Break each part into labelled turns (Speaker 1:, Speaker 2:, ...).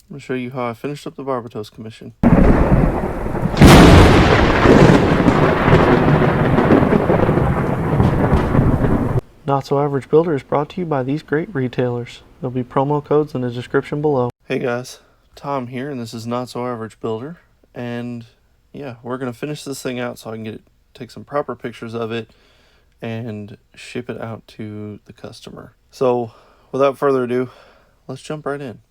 Speaker 1: I'm going to show you how I finished up the Barbatos commission. Not So Average Builder is brought to you by these great retailers. There'll be promo codes in the description below. Hey guys, Tom here, and this is Not So Average Builder. And yeah, we're going to finish this thing out so I can take some proper pictures of it and ship it out to the customer. So without further ado, let's jump right in.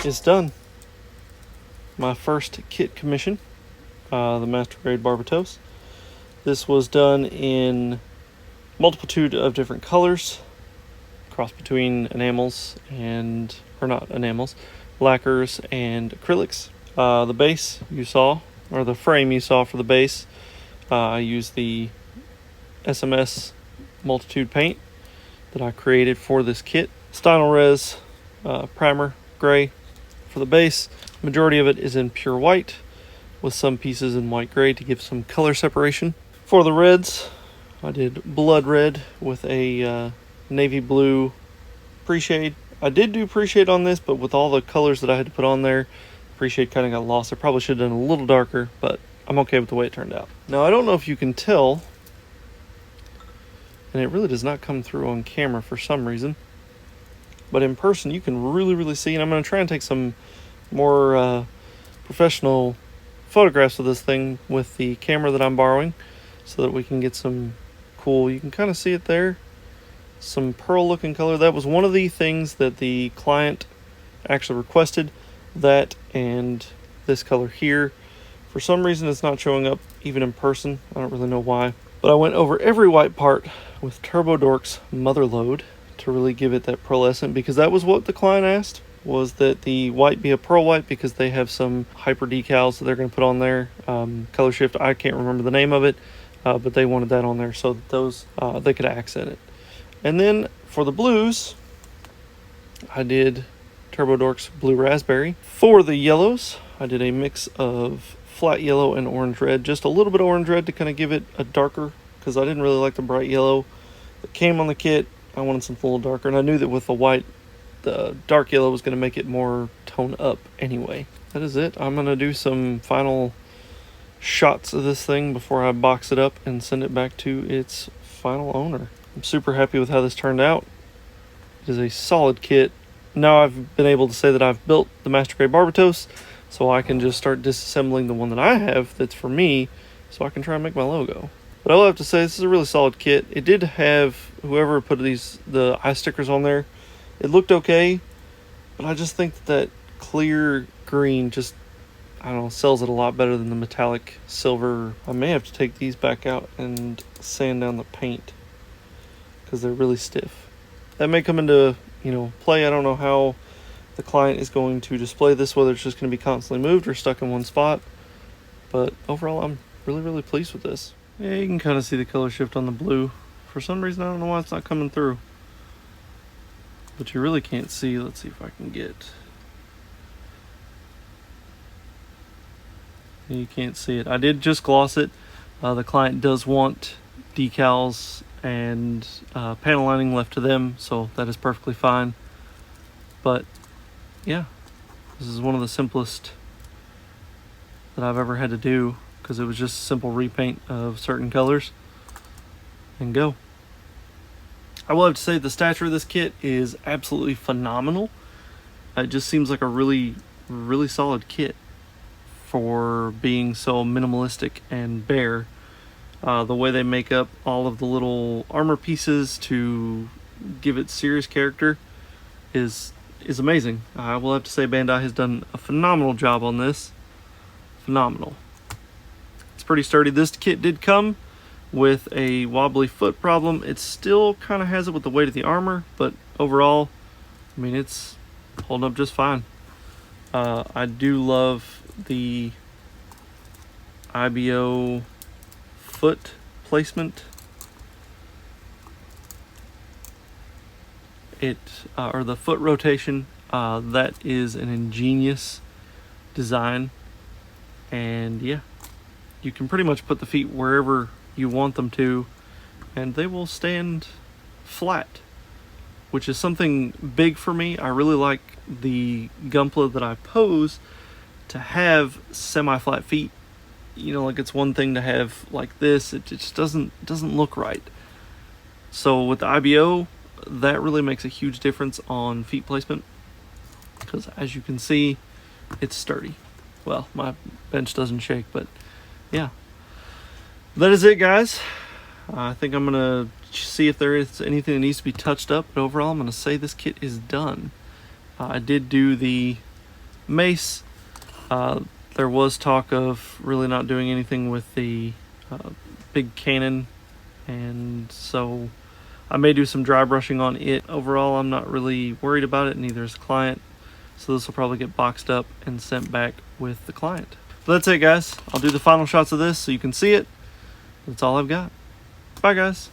Speaker 1: is done. My first kit commission, the Master Grade Barbatos. This was done in multitude of different colors, cross between enamels and, or not enamels, lacquers and acrylics. The base you saw, or the frame you saw for the base, I used the SMS multitude paint that I created for this kit. Stynelrez primer gray for the base. Majority of it is in pure white with some pieces in white gray to give some color separation. For the reds, I did blood red with a navy blue pre-shade. I did do pre-shade on this, but with all the colors that I had to put on there, pre-shade kind of got lost. I probably should have done a little darker, but I'm okay with the way it turned out. Now, I don't know if you can tell, and it really does not come through on camera for some reason, but in person you can really see, and I'm going to try and take some more professional photographs of this thing with the camera that I'm borrowing so that we can get some cool, you can kind of see it there, some pearl looking color. That was one of the things that the client actually requested, that and this color here. For some reason it's not showing up even in person. I don't really know why, but I went over every white part with Turbo Dork's Mother Load to really give it that pearlescent, because that was what the client asked, was that the white be a pearl white, because they have some hyper decals that they're going to put on there. Color shift, I can't remember the name of it, but they wanted that on there so that those they could accent it. And then for the blues, I did Turbo Dork's Blue Raspberry. For the yellows, I did a mix of flat yellow and orange red, just a little bit of orange red to kind of give it a darker, because I didn't really like the bright yellow that came on the kit. I wanted something a little darker, and I knew that with the white, the dark yellow was going to make it more tone up anyway. That is it. I'm going to do some final shots of this thing before I box it up and send it back to its final owner. I'm super happy with how this turned out. It is a solid kit. Now I've been able to say that I've built the Master Grade Barbatos, so I can just start disassembling the one that I have that's for me, so I can try and make my logo. But I will have to say, this is a really solid kit. It did have, whoever put the eye stickers on there, it looked okay, but I just think that clear green just, I don't know, sells it a lot better than the metallic silver. I may have to take these back out and sand down the paint, because they're really stiff. That may come into, play. I don't know how the client is going to display this, whether it's just going to be constantly moved or stuck in one spot. But overall, I'm really pleased with this. Yeah, you can kind of see the color shift on the blue. For some reason, I don't know why it's not coming through. But you really can't see. Let's see if I can get... You can't see it. I did just gloss it. The client does want decals and panel lining left to them, so that is perfectly fine. But yeah, this is one of the simplest that I've ever had to do, because it was just a simple repaint of certain colors and go. I will have to say the stature of this kit is absolutely phenomenal. It just seems like a really solid kit for being so minimalistic and bare. The way they make up all of the little armor pieces to give it serious character is amazing. I will have to say Bandai has done a phenomenal job on this. Phenomenal. It's pretty sturdy. This kit did come with a wobbly foot problem. It still kind of has it with the weight of the armor, but overall, I mean, it's holding up just fine. I do love the IBO foot placement. Or the foot rotation, that is an ingenious design, and yeah, you can pretty much put the feet wherever you want them to and they will stand flat, which is something big for me. I really like the Gunpla that I pose to have semi-flat feet. You know, like it's one thing to have like this, it just doesn't look right. So with the IBO, that really makes a huge difference on feet placement, because as you can see, it's sturdy. Well, my bench doesn't shake, but yeah. That is it, guys. I think I'm gonna see if there is anything that needs to be touched up, but overall I'm gonna say this kit is done. I did do the mace. There was talk of really not doing anything with the big cannon, and so I may do some dry brushing on it. Overall, I'm not really worried about it, neither is the client, so this will probably get boxed up and sent back with the client. But that's it, guys. I'll do the final shots of this so you can see it. That's all I've got. Bye, guys.